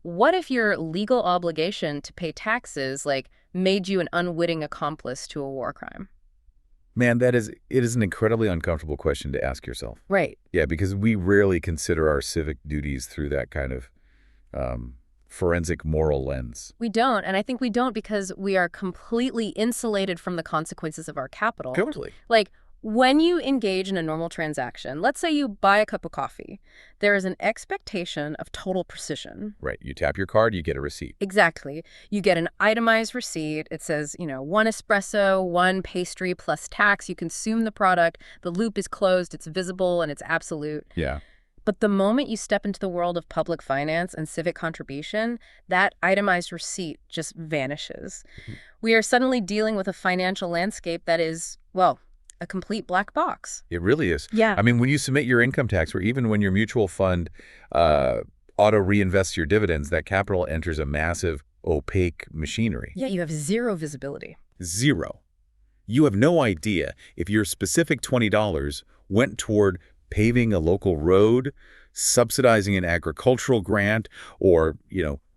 what if your legal obligation to pay taxes, like, made you an unwitting accomplice to a war crime? Man, it is an incredibly uncomfortable question to ask yourself. Right. Yeah, because we rarely consider our civic duties through that kind of forensic moral lens. We don't, and I think we don't because we are completely insulated from the consequences of our capital. Totally. Like, when you engage in a normal transaction, let's say you buy a cup of coffee, there is an expectation of total precision. Right. You tap your card, you get a receipt. Exactly. You get an itemized receipt. It says, 1 espresso, 1 pastry plus tax. You consume the product. The loop is closed. It's visible and it's absolute. Yeah. But the moment you step into the world of public finance and civic contribution, that itemized receipt just vanishes. We are suddenly dealing with a financial landscape that is, well, a complete black box. It really is. Yeah. I mean, when you submit your income tax, or even when your mutual fund auto-reinvests your dividends, that capital enters a massive, opaque machinery. Yeah, you have zero visibility. Zero. You have no idea if your specific $20 went toward paving a local road, subsidizing an agricultural grant, or,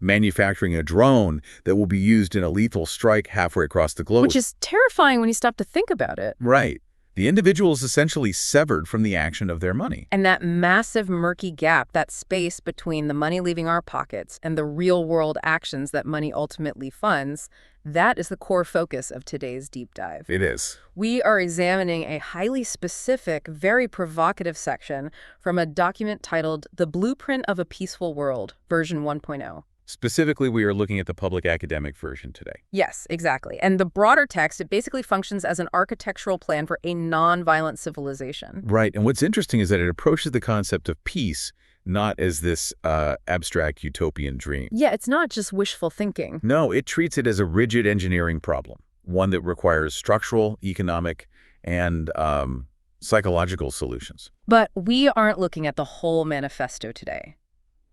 manufacturing a drone that will be used in a lethal strike halfway across the globe. Which is terrifying when you stop to think about it. Right. The individual is essentially severed from the action of their money. And that massive murky gap, that space between the money leaving our pockets and the real-world actions that money ultimately funds, that is the core focus of today's deep dive. It is. We are examining a highly specific, very provocative section from a document titled The Blueprint of a Peaceful World, version 1.0. Specifically, we are looking at the public academic version today. Yes, exactly. And the broader text, it basically functions as an architectural plan for a non-violent civilization. Right. And what's interesting is that it approaches the concept of peace not as this abstract utopian dream. Yeah, it's not just wishful thinking. No, it treats it as a rigid engineering problem, one that requires structural, economic, and psychological solutions. But we aren't looking at the whole manifesto today.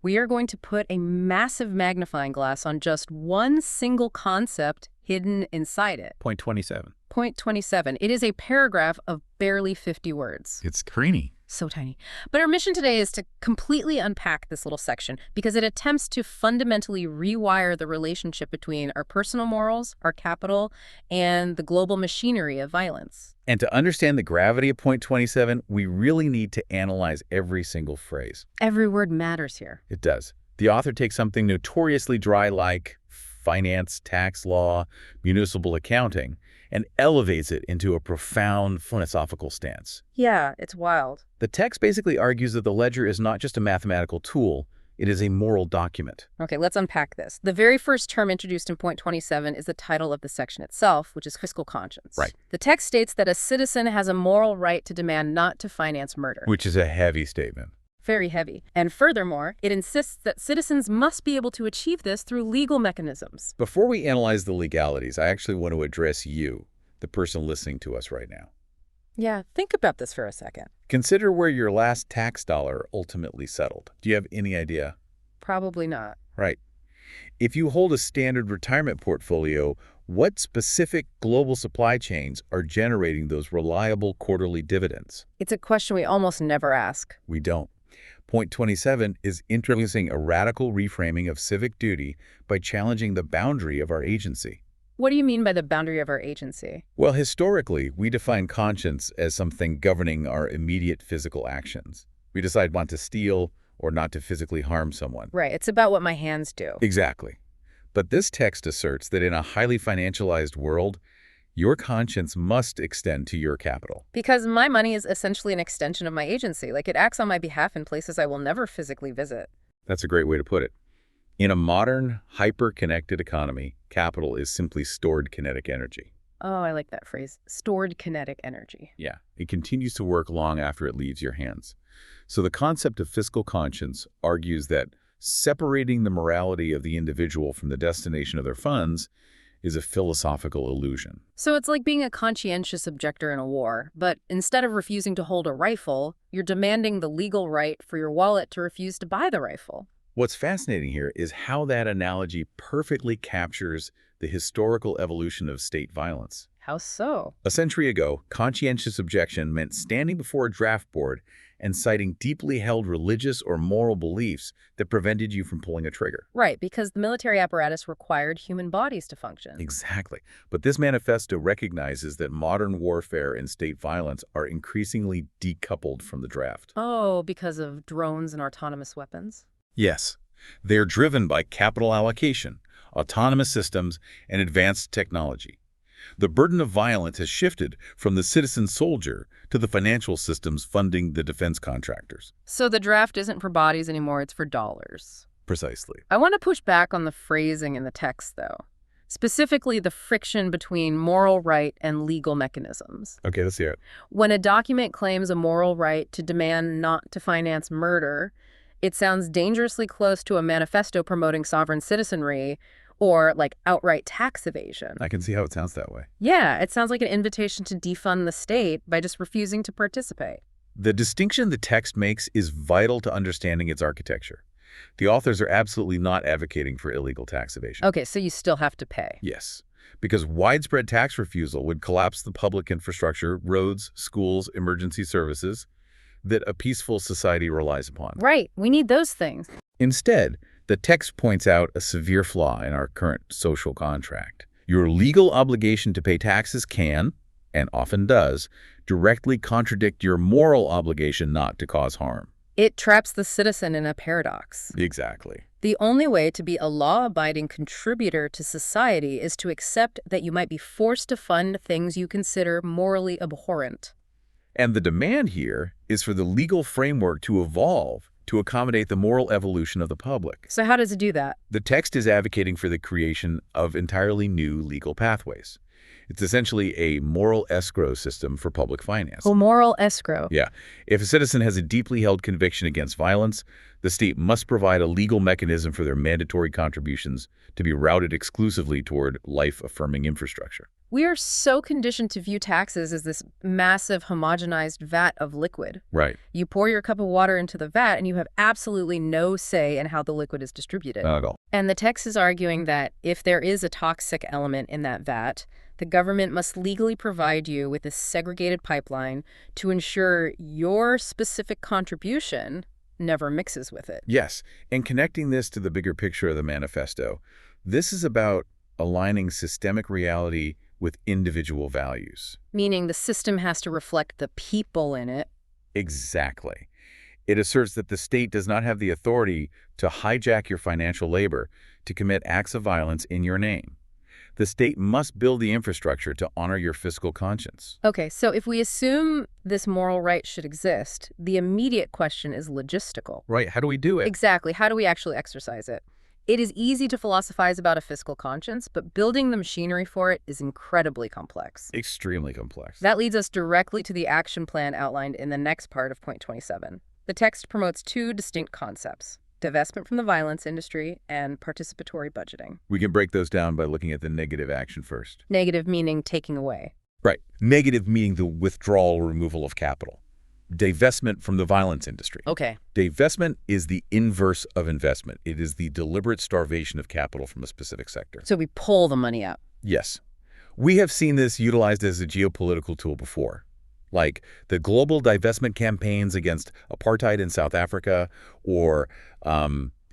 We are going to put a massive magnifying glass on just one single concept hidden inside it. Point 27. Point 27. It is a paragraph of barely 50 words. It's creamy. So tiny. But our mission today is to completely unpack this little section because it attempts to fundamentally rewire the relationship between our personal morals, our capital, and the global machinery of violence. And to understand the gravity of point 27, we really need to analyze every single phrase. Every word matters here. It does. The author takes something notoriously dry like finance, tax law, municipal accounting, and elevates it into a profound philosophical stance. Yeah, it's wild. The text basically argues that the ledger is not just a mathematical tool, it is a moral document. Okay, let's unpack this. The very first term introduced in point 27 is the title of the section itself, which is fiscal conscience. Right. The text states that a citizen has a moral right to demand not to finance murder. Which is a heavy statement. Very heavy. And furthermore, it insists that citizens must be able to achieve this through legal mechanisms. Before we analyze the legalities, I actually want to address you, the person listening to us right now. Yeah, think about this for a second. Consider where your last tax dollar ultimately settled. Do you have any idea? Probably not. Right. If you hold a standard retirement portfolio, what specific global supply chains are generating those reliable quarterly dividends? It's a question we almost never ask. We don't. Point 27 is introducing a radical reframing of civic duty by challenging the boundary of our agency. What do you mean by the boundary of our agency? Well, historically, we define conscience as something governing our immediate physical actions. We decide not to steal or not to physically harm someone. Right, it's about what my hands do. Exactly. But this text asserts that in a highly financialized world, your conscience must extend to your capital. Because my money is essentially an extension of my agency. Like, it acts on my behalf in places I will never physically visit. That's a great way to put it. In a modern, hyper-connected economy, capital is simply stored kinetic energy. Oh, I like that phrase. Stored kinetic energy. Yeah, it continues to work long after it leaves your hands. So the concept of fiscal conscience argues that separating the morality of the individual from the destination of their funds is a philosophical illusion. So it's like being a conscientious objector in a war, but instead of refusing to hold a rifle, you're demanding the legal right for your wallet to refuse to buy the rifle. What's fascinating here is how that analogy perfectly captures the historical evolution of state violence. How so? A century ago, conscientious objection meant standing before a draft board and citing deeply held religious or moral beliefs that prevented you from pulling a trigger. Right, because the military apparatus required human bodies to function. Exactly. But this manifesto recognizes that modern warfare and state violence are increasingly decoupled from the draft. Oh, because of drones and autonomous weapons? Yes, they're driven by capital allocation, autonomous systems, and advanced technology. The burden of violence has shifted from the citizen soldier to the financial systems funding the defense contractors. So the draft isn't for bodies anymore, it's for dollars. Precisely. I want to push back on the phrasing in the text, though. Specifically, the friction between moral right and legal mechanisms. Okay, let's hear it. When a document claims a moral right to demand not to finance murder, it sounds dangerously close to a manifesto promoting sovereign citizenry or, like, outright tax evasion. I can see how it sounds that way. Yeah, it sounds like an invitation to defund the state by just refusing to participate. The distinction the text makes is vital to understanding its architecture. The authors are absolutely not advocating for illegal tax evasion. Okay, so you still have to pay. Yes, because widespread tax refusal would collapse the public infrastructure, roads, schools, emergency services that a peaceful society relies upon. Right, we need those things. Instead, the text points out a severe flaw in our current social contract. Your legal obligation to pay taxes can, and often does, directly contradict your moral obligation not to cause harm. It traps the citizen in a paradox. Exactly. The only way to be a law-abiding contributor to society is to accept that you might be forced to fund things you consider morally abhorrent. And the demand here is for the legal framework to evolve to accommodate the moral evolution of the public. So how does it do that? The text is advocating for the creation of entirely new legal pathways. It's essentially a moral escrow system for public finance. Oh, moral escrow. Yeah. If a citizen has a deeply held conviction against violence, the state must provide a legal mechanism for their mandatory contributions to be routed exclusively toward life-affirming infrastructure. We are so conditioned to view taxes as this massive homogenized vat of liquid. Right. You pour your cup of water into the vat and you have absolutely no say in how the liquid is distributed. Not at all. And the text is arguing that if there is a toxic element in that vat, the government must legally provide you with a segregated pipeline to ensure your specific contribution never mixes with it. Yes, and connecting this to the bigger picture of the manifesto, this is about aligning systemic reality with individual values. Meaning the system has to reflect the people in it. Exactly. It asserts that the state does not have the authority to hijack your financial labor to commit acts of violence in your name. The state must build the infrastructure to honor your fiscal conscience. Okay, so if we assume this moral right should exist, the immediate question is logistical. Right, how do we do it? Exactly, how do we actually exercise it? It is easy to philosophize about a fiscal conscience, but building the machinery for it is incredibly complex. Extremely complex. That leads us directly to the action plan outlined in the next part of point 27. The text promotes two distinct concepts: divestment from the violence industry and participatory budgeting. We can break those down by looking at the negative action first. Negative meaning taking away. Right. Negative meaning the withdrawal or removal of capital. Divestment from the violence industry. Okay. Divestment is the inverse of investment. It is the deliberate starvation of capital from a specific sector. So we pull the money out. Yes. We have seen this utilized as a geopolitical tool before, like the global divestment campaigns against apartheid in South Africa, or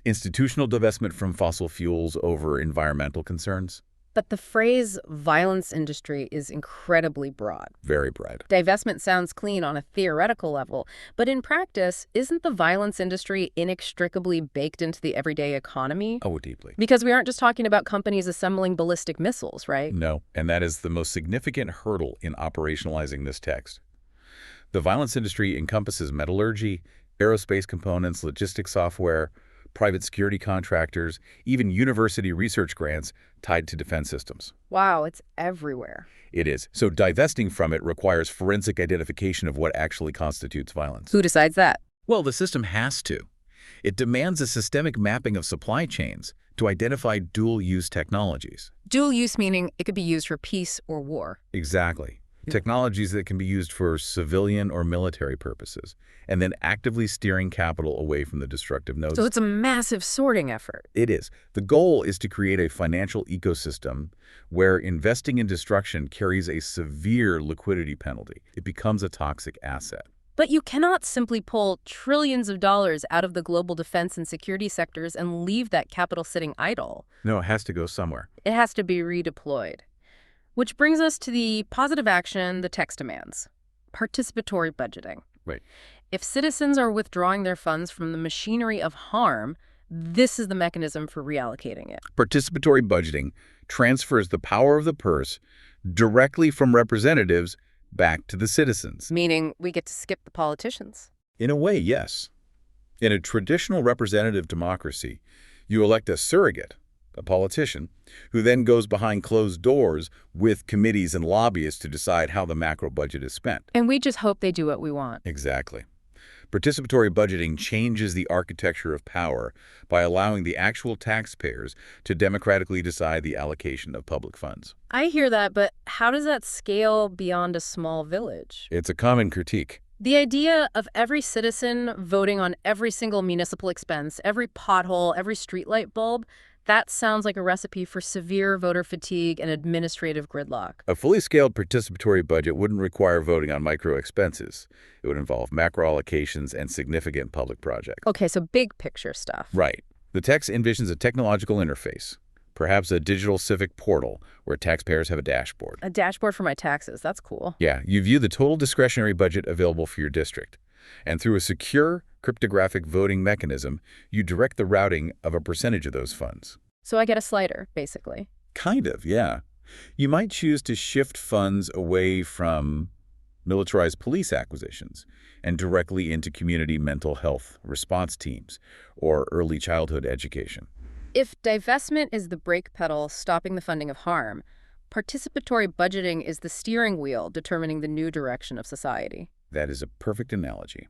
institutional divestment from fossil fuels over environmental concerns. But the phrase violence industry is incredibly broad. Very broad. Divestment sounds clean on a theoretical level, but in practice, isn't the violence industry inextricably baked into the everyday economy? Oh, deeply. Because we aren't just talking about companies assembling ballistic missiles, right? No, and that is the most significant hurdle in operationalizing this text. The violence industry encompasses metallurgy, aerospace components, logistics software, private security contractors, even university research grants tied to defense systems. Wow, it's everywhere. It is. So divesting from it requires forensic identification of what actually constitutes violence. Who decides that? Well, the system has to. It demands a systemic mapping of supply chains to identify dual-use technologies. Dual use meaning it could be used for peace or war. Exactly. Technologies that can be used for civilian or military purposes, and then actively steering capital away from the destructive nodes. So it's a massive sorting effort. It is. The goal is to create a financial ecosystem where investing in destruction carries a severe liquidity penalty. It becomes a toxic asset. But you cannot simply pull trillions of dollars out of the global defense and security sectors and leave that capital sitting idle. No, it has to go somewhere. It has to be redeployed. Which brings us to the positive action the text demands: participatory budgeting. Right. If citizens are withdrawing their funds from the machinery of harm, this is the mechanism for reallocating it. Participatory budgeting transfers the power of the purse directly from representatives back to the citizens. Meaning we get to skip the politicians. In a way, yes. In a traditional representative democracy, you elect a surrogate, a politician, who then goes behind closed doors with committees and lobbyists to decide how the macro budget is spent. And we just hope they do what we want. Exactly. Participatory budgeting changes the architecture of power by allowing the actual taxpayers to democratically decide the allocation of public funds. I hear that, but how does that scale beyond a small village? It's a common critique. The idea of every citizen voting on every single municipal expense, every pothole, every streetlight bulb, that sounds like a recipe for severe voter fatigue and administrative gridlock. A fully scaled participatory budget wouldn't require voting on micro expenses. It would involve macro allocations and significant public projects. Okay, so big picture stuff. Right. The text envisions a technological interface, perhaps a digital civic portal where taxpayers have a dashboard. A dashboard for my taxes. That's cool. Yeah, you view the total discretionary budget available for your district. And through a secure, cryptographic voting mechanism, you direct the routing of a percentage of those funds. So I get a slider, basically. Kind of, yeah. You might choose to shift funds away from militarized police acquisitions and directly into community mental health response teams or early childhood education. If divestment is the brake pedal stopping the funding of harm, participatory budgeting is the steering wheel determining the new direction of society. That is a perfect analogy.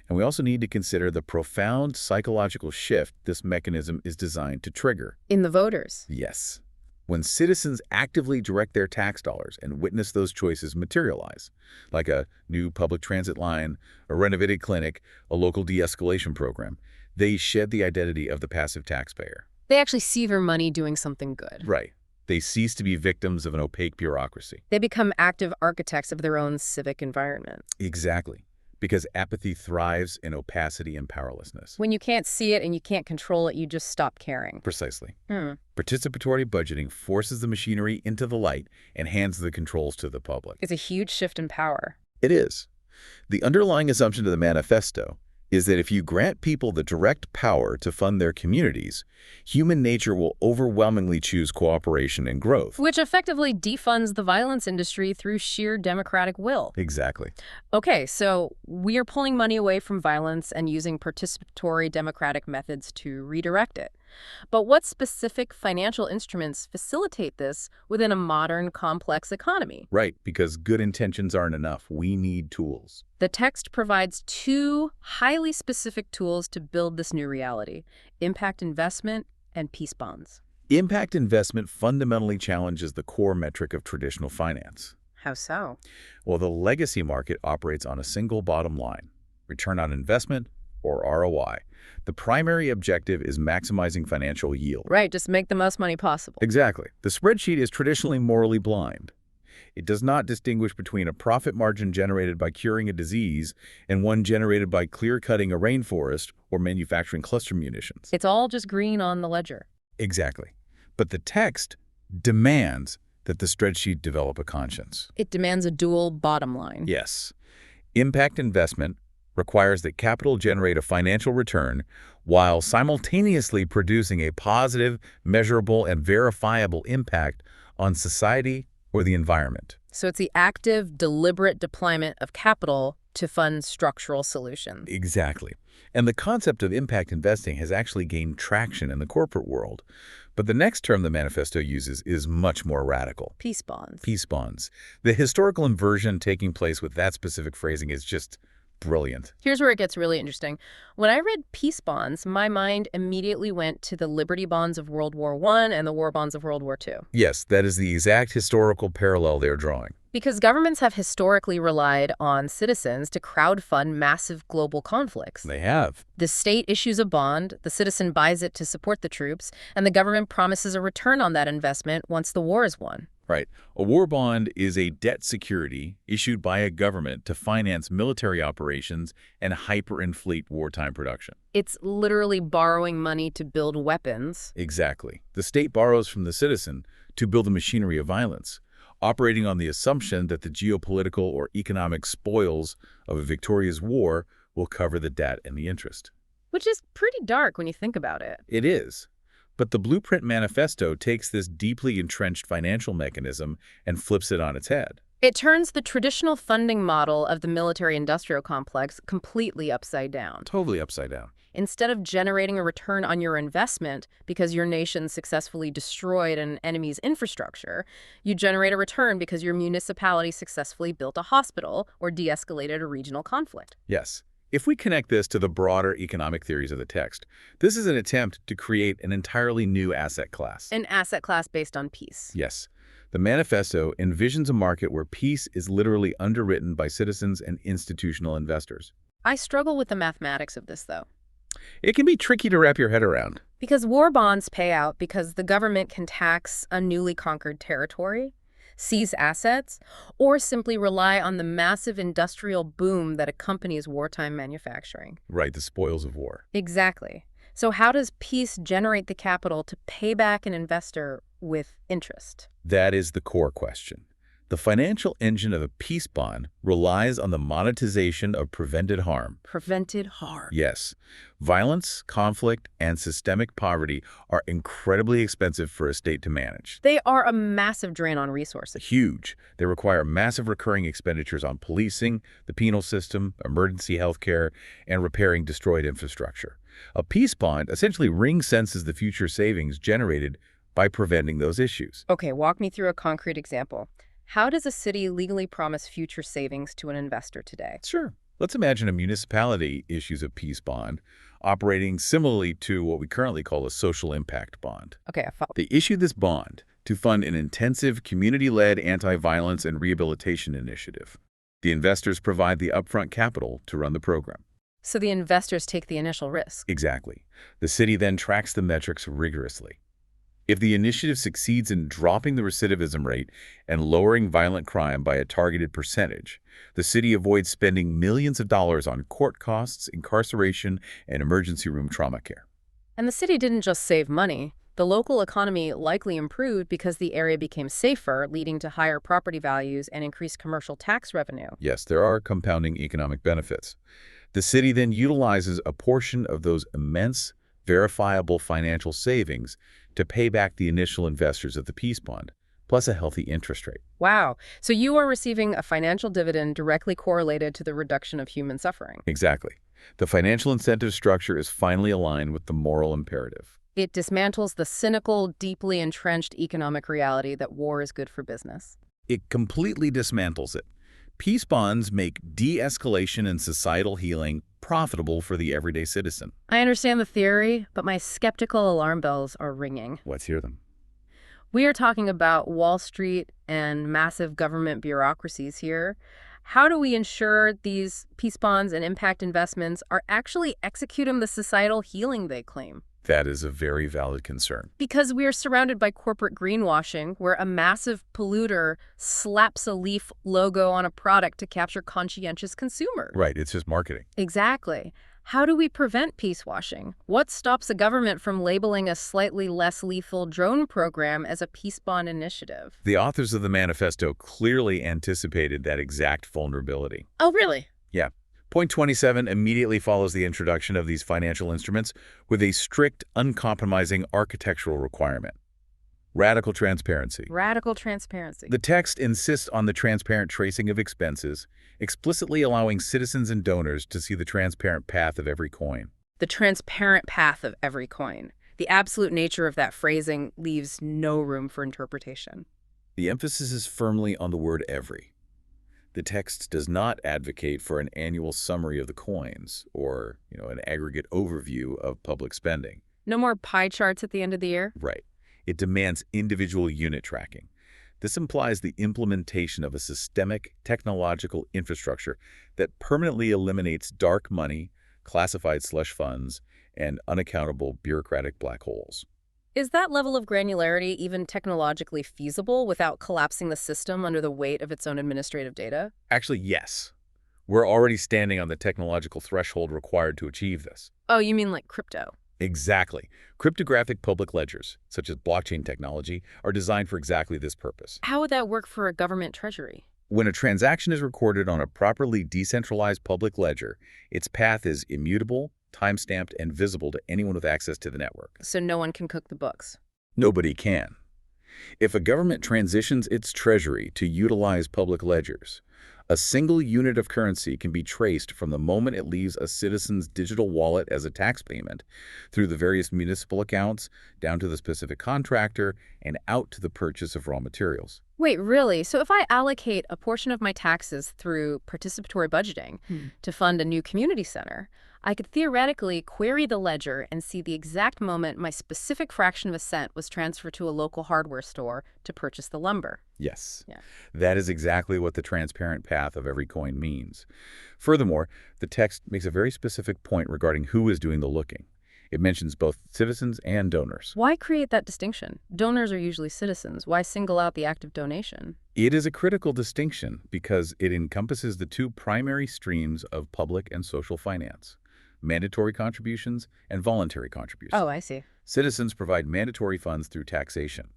And we also need to consider the profound psychological shift this mechanism is designed to trigger. In the voters. Yes. When citizens actively direct their tax dollars and witness those choices materialize, like a new public transit line, a renovated clinic, a local de-escalation program, they shed the identity of the passive taxpayer. They actually see their money doing something good. Right. They cease to be victims of an opaque bureaucracy. They become active architects of their own civic environment. Exactly. Because apathy thrives in opacity and powerlessness. When you can't see it and you can't control it, you just stop caring. Precisely. Participatory budgeting forces the machinery into the light and hands the controls to the public. It's a huge shift in power. It is. The underlying assumption to the Manifesto is that if you grant people the direct power to fund their communities, human nature will overwhelmingly choose cooperation and growth. Which effectively defunds the violence industry through sheer democratic will. Exactly. Okay, so we are pulling money away from violence and using participatory democratic methods to redirect it. But what specific financial instruments facilitate this within a modern, complex economy? Right, because good intentions aren't enough. We need tools. The text provides two highly specific tools to build this new reality: impact investment and peace bonds. Impact investment fundamentally challenges the core metric of traditional finance. How so? Well, the legacy market operates on a single bottom line: return on investment, or ROI. The primary objective is maximizing financial yield. Right, just make the most money possible. Exactly. The spreadsheet is traditionally morally blind. It does not distinguish between a profit margin generated by curing a disease and one generated by clear-cutting a rainforest or manufacturing cluster munitions. It's all just green on the ledger. Exactly. But the text demands that the spreadsheet develop a conscience. It demands a dual bottom line. Yes. Impact investment requires that capital generate a financial return while simultaneously producing a positive, measurable, and verifiable impact on society or the environment. So it's the active, deliberate deployment of capital to fund structural solutions. Exactly. And the concept of impact investing has actually gained traction in the corporate world. But the next term the Manifesto uses is much more radical. Peace bonds. Peace bonds. The historical inversion taking place with that specific phrasing is just brilliant. Here's where it gets really interesting. When I read peace bonds, my mind immediately went to the Liberty bonds of World War I and the war bonds of World War II. Yes, that is the exact historical parallel they're drawing. Because governments have historically relied on citizens to crowdfund massive global conflicts. They have. The state issues a bond, the citizen buys it to support the troops, and the government promises a return on that investment once the war is won. Right. A war bond is a debt security issued by a government to finance military operations and hyperinflate wartime production. It's literally borrowing money to build weapons. Exactly. The state borrows from the citizen to build the machinery of violence, operating on the assumption that the geopolitical or economic spoils of a victorious war will cover the debt and the interest. Which is pretty dark when you think about it. It is. But the Blueprint Manifesto takes this deeply entrenched financial mechanism and flips it on its head. It turns the traditional funding model of the military-industrial complex completely upside down. Totally upside down. Instead of generating a return on your investment because your nation successfully destroyed an enemy's infrastructure, you generate a return because your municipality successfully built a hospital or de-escalated a regional conflict. Yes. If we connect this to the broader economic theories of the text, this is an attempt to create an entirely new asset class. An asset class based on peace. Yes. The manifesto envisions a market where peace is literally underwritten by citizens and institutional investors. I struggle with the mathematics of this, though. It can be tricky to wrap your head around. Because war bonds pay out because the government can tax a newly conquered territory, seize assets, or simply rely on the massive industrial boom that accompanies wartime manufacturing. Right, the spoils of war. Exactly. So how does peace generate the capital to pay back an investor with interest? That is the core question. The financial engine of a peace bond relies on the monetization of prevented harm. Prevented harm. Yes. Violence, conflict, and systemic poverty are incredibly expensive for a state to manage. They are a massive drain on resources. Huge. They require massive recurring expenditures on policing, the penal system, emergency health care, and repairing destroyed infrastructure. A peace bond essentially ring-senses the future savings generated by preventing those issues. Okay, walk me through a concrete example. How does a city legally promise future savings to an investor today? Sure. Let's imagine a municipality issues a peace bond, operating similarly to what we currently call a social impact bond. Okay, I follow. They issue this bond to fund an intensive community-led anti-violence and rehabilitation initiative. The investors provide the upfront capital to run the program. So the investors take the initial risk. Exactly. The city then tracks the metrics rigorously. If the initiative succeeds in dropping the recidivism rate and lowering violent crime by a targeted percentage, the city avoids spending millions of dollars on court costs, incarceration, and emergency room trauma care. And the city didn't just save money. The local economy likely improved because the area became safer, leading to higher property values and increased commercial tax revenue. Yes, there are compounding economic benefits. The city then utilizes a portion of those immense, verifiable financial savings to pay back the initial investors of the peace bond, plus a healthy interest rate. Wow. So you are receiving a financial dividend directly correlated to the reduction of human suffering. Exactly. The financial incentive structure is finally aligned with the moral imperative. It dismantles the cynical, deeply entrenched economic reality that war is good for business. It completely dismantles it. Peace bonds make de-escalation and societal healing profitable for the everyday citizen. I understand the theory, but my skeptical alarm bells are ringing. Let's hear them. We are talking about Wall Street and massive government bureaucracies here. How do we ensure these peace bonds and impact investments are actually executing the societal healing they claim? That is a very valid concern. Because we are surrounded by corporate greenwashing, where a massive polluter slaps a leaf logo on a product to capture conscientious consumers. Right, it's just marketing. Exactly. How do we prevent peace washing? What stops a government from labeling a slightly less lethal drone program as a peace bond initiative? The authors of the manifesto clearly anticipated that exact vulnerability. Oh, really? Yeah. Point 27 immediately follows the introduction of these financial instruments with a strict, uncompromising architectural requirement. Radical transparency. Radical transparency. The text insists on the transparent tracing of expenses, explicitly allowing citizens and donors to see the transparent path of every coin. The transparent path of every coin. The absolute nature of that phrasing leaves no room for interpretation. The emphasis is firmly on the word every. The text does not advocate for an annual summary of the coins or, an aggregate overview of public spending. No more pie charts at the end of the year? Right. It demands individual unit tracking. This implies the implementation of a systemic technological infrastructure that permanently eliminates dark money, classified slush funds, and unaccountable bureaucratic black holes. Is that level of granularity even technologically feasible without collapsing the system under the weight of its own administrative data? Actually, yes. We're already standing on the technological threshold required to achieve this. Oh, you mean like crypto? Exactly. Cryptographic public ledgers, such as blockchain technology, are designed for exactly this purpose. How would that work for a government treasury? When a transaction is recorded on a properly decentralized public ledger, its path is immutable, time-stamped, and visible to anyone with access to the network. So no one can cook the books. Nobody can. If a government transitions its treasury to utilize public ledgers, a single unit of currency can be traced from the moment it leaves a citizen's digital wallet as a tax payment, through the various municipal accounts, down to the specific contractor, and out to the purchase of raw materials. Wait, really? So if I allocate a portion of my taxes through participatory budgeting to fund a new community center, I could theoretically query the ledger and see the exact moment my specific fraction of a cent was transferred to a local hardware store to purchase the lumber. Yes, Yeah. that is exactly what the transparent path of every coin means. Furthermore, the text makes a very specific point regarding who is doing the looking. It mentions both citizens and donors. Why create that distinction? Donors are usually citizens. Why single out the act of donation? It is a critical distinction because it encompasses the two primary streams of public and social finance: mandatory contributions and voluntary contributions. Oh, I see. Citizens provide mandatory funds through taxation.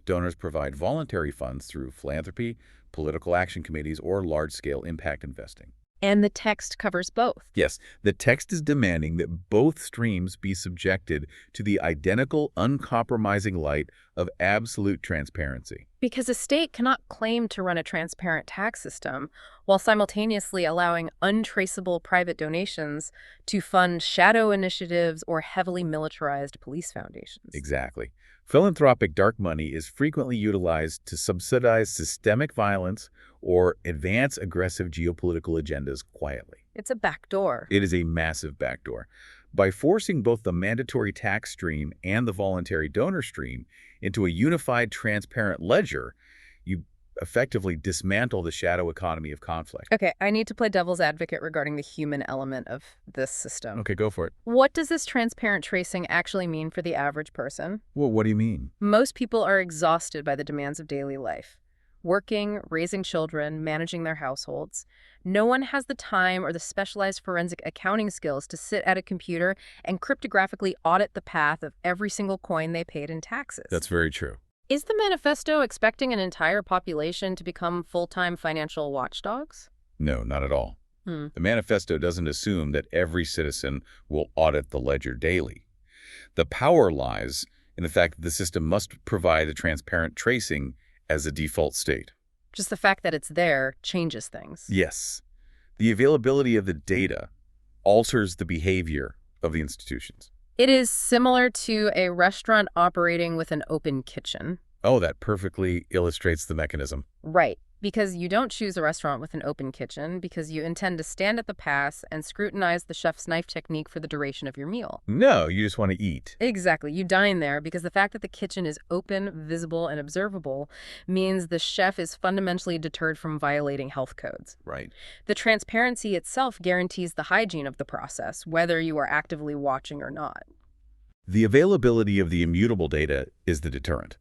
Donors provide voluntary funds through philanthropy, political action committees, or large-scale impact investing. And the text covers both. Yes, the text is demanding that both streams be subjected to the identical, uncompromising light of absolute transparency. Because a state cannot claim to run a transparent tax system while simultaneously allowing untraceable private donations to fund shadow initiatives or heavily militarized police foundations. Exactly. Philanthropic dark money is frequently utilized to subsidize systemic violence or advance aggressive geopolitical agendas quietly. It's a backdoor. It is a massive backdoor. By forcing both the mandatory tax stream and the voluntary donor stream into a unified, transparent ledger, you effectively dismantle the shadow economy of conflict. Okay, I need to play devil's advocate regarding the human element of this system. Okay, go for it. What does this transparent tracing actually mean for the average person? Well, what do you mean? Most people are exhausted by the demands of daily life. Working, raising children, managing their households. No one has the time or the specialized forensic accounting skills to sit at a computer and cryptographically audit the path of every single coin they paid in taxes. That's very true. Is the manifesto expecting an entire population to become full-time financial watchdogs? No, not at all. The manifesto doesn't assume that every citizen will audit the ledger daily. The power lies in the fact that the system must provide a transparent tracing as a default state. Just the fact that it's there changes things. Yes. The availability of the data alters the behavior of the institutions. It is similar to a restaurant operating with an open kitchen. Oh, that perfectly illustrates the mechanism. Right. Because you don't choose a restaurant with an open kitchen because you intend to stand at the pass and scrutinize the chef's knife technique for the duration of your meal. No, you just want to eat. Exactly. You dine there because the fact that the kitchen is open, visible, and observable means the chef is fundamentally deterred from violating health codes. Right. The transparency itself guarantees the hygiene of the process, whether you are actively watching or not. The availability of the immutable data is the deterrent.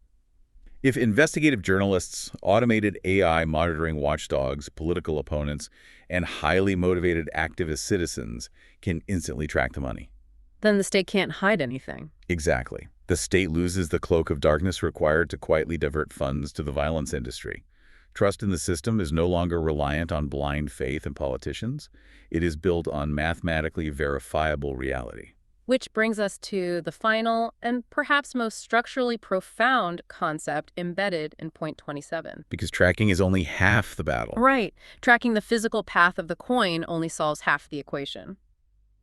If investigative journalists, automated AI monitoring watchdogs, political opponents, and highly motivated activist citizens can instantly track the money. Then the state can't hide anything. Exactly. The state loses the cloak of darkness required to quietly divert funds to the violence industry. Trust in the system is no longer reliant on blind faith in politicians. It is built on mathematically verifiable reality. Which brings us to the final and perhaps most structurally profound concept embedded in point 27. Because tracking is only half the battle. Right. Tracking the physical path of the coin only solves half the equation.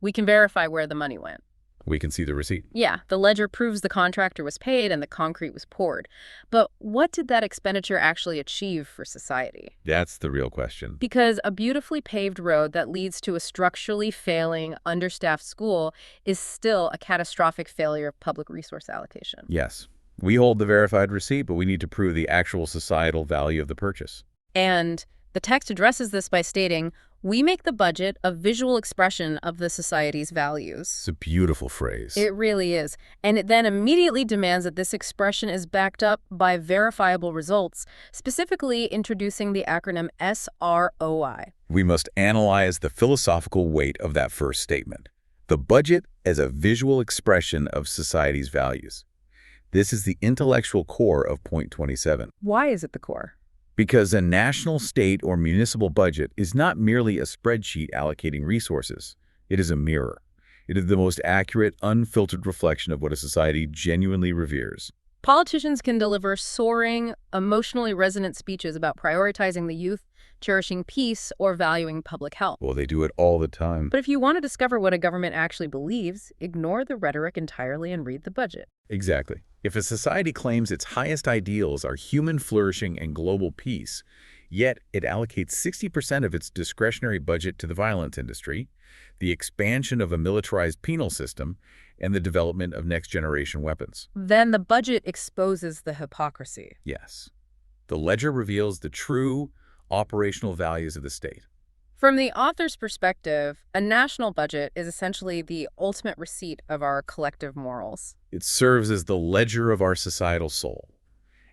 We can verify where the money went. We can see the receipt. Yeah, the ledger proves the contractor was paid and the concrete was poured. But what did that expenditure actually achieve for society? That's the real question. Because a beautifully paved road that leads to a structurally failing, understaffed school is still a catastrophic failure of public resource allocation. Yes. We hold the verified receipt, but we need to prove the actual societal value of the purchase. And The text addresses this by stating, "We make the budget a visual expression of the society's values." It's a beautiful phrase. It really is. And it then immediately demands that this expression is backed up by verifiable results, specifically introducing the acronym SROI. We must analyze the philosophical weight of that first statement. The budget as a visual expression of society's values. This is the intellectual core of point 27. Why is it the core? Because a national, state, or municipal budget is not merely a spreadsheet allocating resources. It is a mirror. It is the most accurate, unfiltered reflection of what a society genuinely reveres. Politicians can deliver soaring, emotionally resonant speeches about prioritizing the youth, cherishing peace, or valuing public health. Well, they do it all the time. But if you want to discover what a government actually believes, ignore the rhetoric entirely and read the budget. Exactly. If a society claims its highest ideals are human flourishing and global peace, yet it allocates 60% of its discretionary budget to the violence industry, the expansion of a militarized penal system, and the development of next-generation weapons, Then the budget exposes the hypocrisy. yes, the ledger reveals the true operational values of the state. From the author's perspective, a national budget is essentially the ultimate receipt of our collective morals. It serves as the ledger of our societal soul.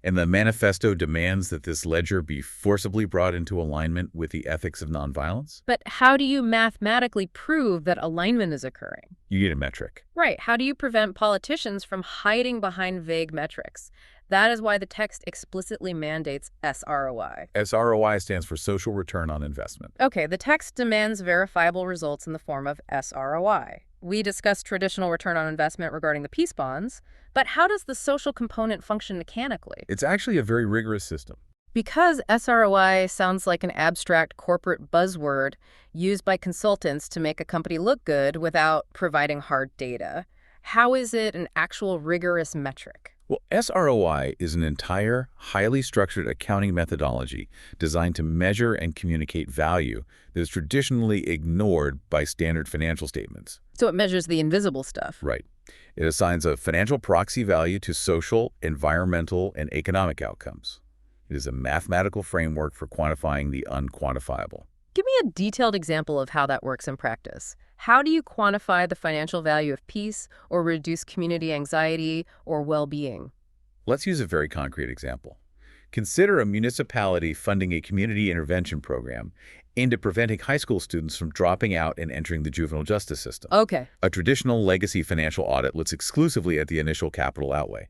And the Manifesto demands that this ledger be forcibly brought into alignment with the ethics of nonviolence. But how do you mathematically prove that alignment is occurring? You need a metric. Right. How do you prevent politicians from hiding behind vague metrics? That is why the text explicitly mandates SROI. SROI stands for social return on investment. Okay, the text demands verifiable results in the form of SROI. We discussed traditional return on investment regarding the peace bonds, but how does the social component function mechanically? It's actually a very rigorous system. Because SROI sounds like an abstract corporate buzzword used by consultants to make a company look good without providing hard data, how is it an actual rigorous metric? Well, SROI is an entire, highly structured accounting methodology designed to measure and communicate value that is traditionally ignored by standard financial statements. So it measures the invisible stuff. Right. It assigns a financial proxy value to social, environmental, and economic outcomes. It is a mathematical framework for quantifying the unquantifiable. Give me a detailed example of how that works in practice. How do you quantify the financial value of peace or reduce community anxiety or well-being? Let's use a very concrete example. Consider a municipality funding a community intervention program aimed at preventing high school students from dropping out and entering the juvenile justice system. Okay. A traditional legacy financial audit looks exclusively at the initial capital outlay.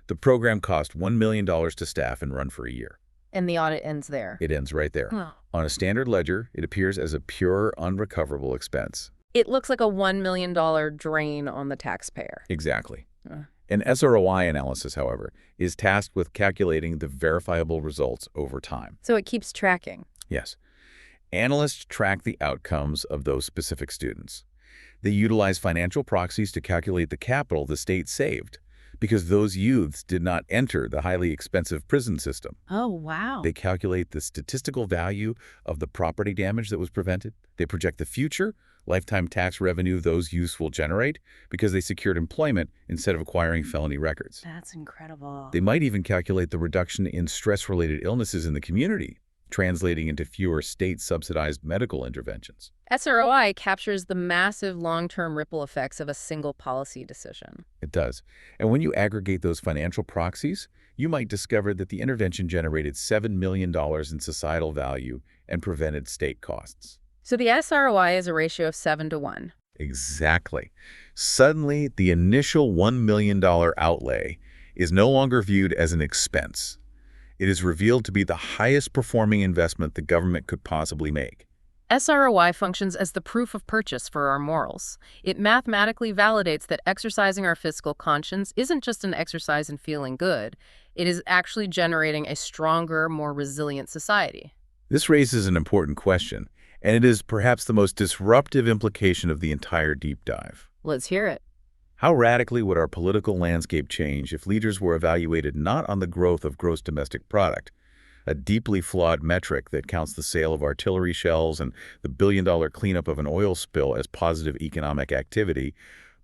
The program cost $1 million to staff and run for a year. And the audit ends there. It ends right there. On a standard ledger, it appears as a pure, unrecoverable expense. It looks like a $1 million drain on the taxpayer. Exactly. An SROI analysis, however, is tasked with calculating the verifiable results over time. So it keeps tracking. Yes. Analysts track the outcomes of those specific students. They utilize financial proxies to calculate the capital the state saved, because those youths did not enter the highly expensive prison system. Oh, wow. They calculate the statistical value of the property damage that was prevented. They project the future lifetime tax revenue those youths will generate because they secured employment instead of acquiring felony records. That's incredible. They might even calculate the reduction in stress-related illnesses in the community, translating into fewer state-subsidized medical interventions. SROI captures the massive long-term ripple effects of a single policy decision. It does. And when you aggregate those financial proxies, you might discover that the intervention generated $7 million in societal value and prevented state costs. So the SROI is a ratio of 7 to 1. Exactly. Suddenly, the initial $1 million outlay is no longer viewed as an expense. It is revealed to be the highest performing investment the government could possibly make. SROI functions as the proof of purchase for our morals. It mathematically validates that exercising our fiscal conscience isn't just an exercise in feeling good. It is actually generating a stronger, more resilient society. This raises an important question, and it is perhaps the most disruptive implication of the entire deep dive. Let's hear it. How radically would our political landscape change if leaders were evaluated not on the growth of gross domestic product, a deeply flawed metric that counts the sale of artillery shells and the billion-dollar cleanup of an oil spill as positive economic activity,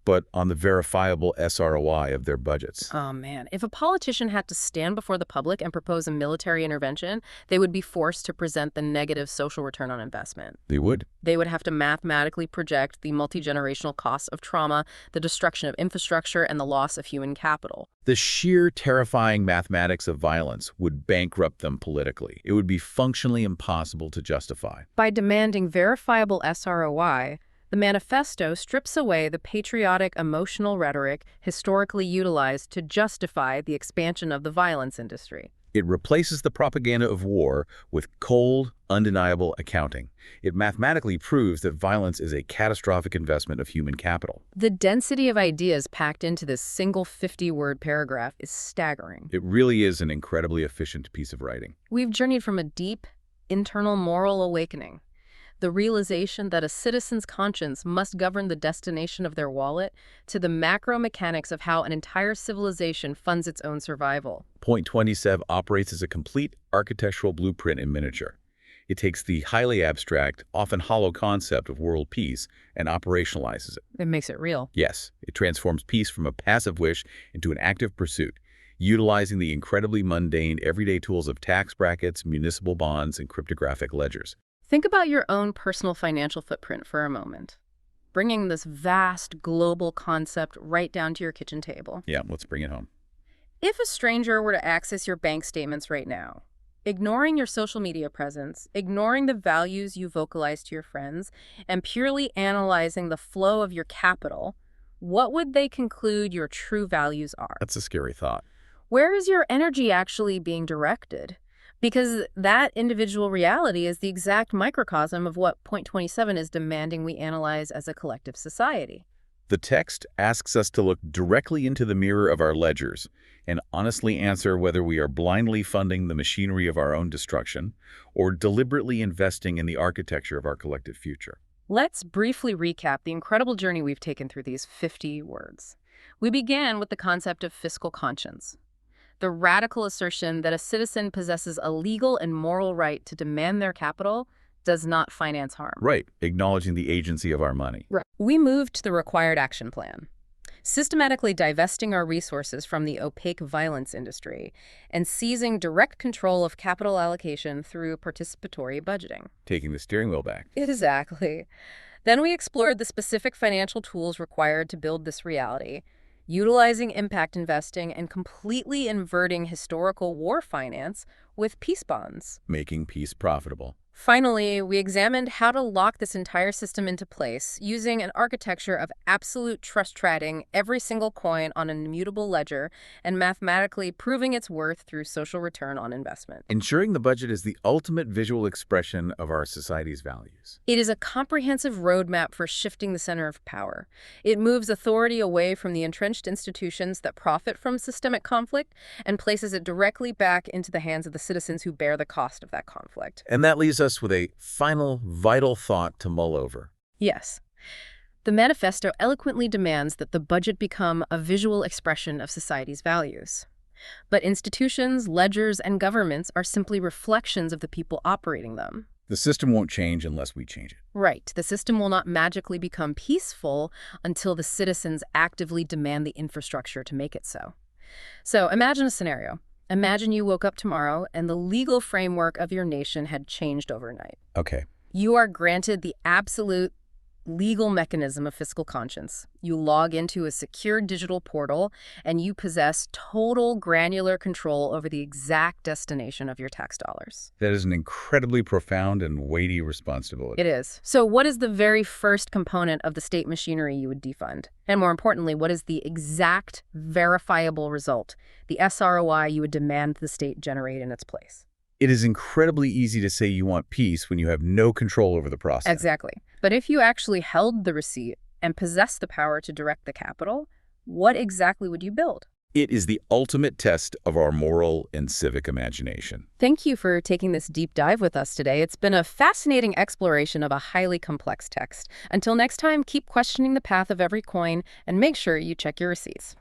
but on the verifiable SROI of their budgets. Oh, man. If a politician had to stand before the public and propose a military intervention, they would be forced to present the negative social return on investment. They would. They would have to mathematically project the multi-generational costs of trauma, the destruction of infrastructure, and the loss of human capital. The sheer terrifying mathematics of violence would bankrupt them politically. It would be functionally impossible to justify. By demanding verifiable SROI, the Manifesto strips away the patriotic, emotional rhetoric historically utilized to justify the expansion of the violence industry. It replaces the propaganda of war with cold, undeniable accounting. It mathematically proves that violence is a catastrophic investment of human capital. The density of ideas packed into this single 50-word paragraph is staggering. It really is an incredibly efficient piece of writing. We've journeyed from a deep, internal moral awakening, the realization that a citizen's conscience must govern the destination of their wallet, to the macro mechanics of how an entire civilization funds its own survival. Point 27 operates as a complete architectural blueprint in miniature. It takes the highly abstract, often hollow concept of world peace and operationalizes it. It makes it real. Yes, it transforms peace from a passive wish into an active pursuit, utilizing the incredibly mundane, everyday tools of tax brackets, municipal bonds, and cryptographic ledgers. Think about your own personal financial footprint for a moment, bringing this vast global concept right down to your kitchen table. Yeah, let's bring it home. If a stranger were to access your bank statements right now, ignoring your social media presence, ignoring the values you vocalize to your friends, and purely analyzing the flow of your capital, what would they conclude your true values are? That's a scary thought. Where is your energy actually being directed? Because that individual reality is the exact microcosm of what Point 27 is demanding we analyze as a collective society. The text asks us to look directly into the mirror of our ledgers and honestly answer whether we are blindly funding the machinery of our own destruction or deliberately investing in the architecture of our collective future. Let's briefly recap the incredible journey we've taken through these 50 words. We began with the concept of fiscal conscience, the radical assertion that a citizen possesses a legal and moral right to demand their capital does not finance harm. Right, acknowledging the agency of our money. Right. We moved to the required action plan, systematically divesting our resources from the opaque violence industry and seizing direct control of capital allocation through participatory budgeting. Taking the steering wheel back. Exactly. Then we explored the specific financial tools required to build this reality, utilizing impact investing and completely inverting historical war finance with peace bonds. Making peace profitable. Finally, we examined how to lock this entire system into place using an architecture of absolute trust trading every single coin on an immutable ledger and mathematically proving its worth through social return on investment. Ensuring the budget is the ultimate visual expression of our society's values. It is a comprehensive roadmap for shifting the center of power. It moves authority away from the entrenched institutions that profit from systemic conflict and places it directly back into the hands of the citizens who bear the cost of that conflict. And that leaves us with a final, vital thought to mull over. Yes. The Manifesto eloquently demands that the budget become a visual expression of society's values. But institutions, ledgers, and governments are simply reflections of the people operating them. The system won't change unless we change it. Right. The system will not magically become peaceful until the citizens actively demand the infrastructure to make it so. So imagine a scenario. Imagine you woke up tomorrow and the legal framework of your nation had changed overnight. Okay. You are granted the absolute legal mechanism of fiscal conscience. You log into a secure digital portal and you possess total granular control over the exact destination of your tax dollars. That is an incredibly profound and weighty responsibility. It is. So what is the very first component of the state machinery you would defund? And more importantly, what is the exact verifiable result, the SROI you would demand the state generate in its place? It is incredibly easy to say you want peace when you have no control over the process. Exactly. But if you actually held the receipt and possessed the power to direct the capital, what exactly would you build? It is the ultimate test of our moral and civic imagination. Thank you for taking this deep dive with us today. It's been a fascinating exploration of a highly complex text. Until next time, keep questioning the path of every coin and make sure you check your receipts.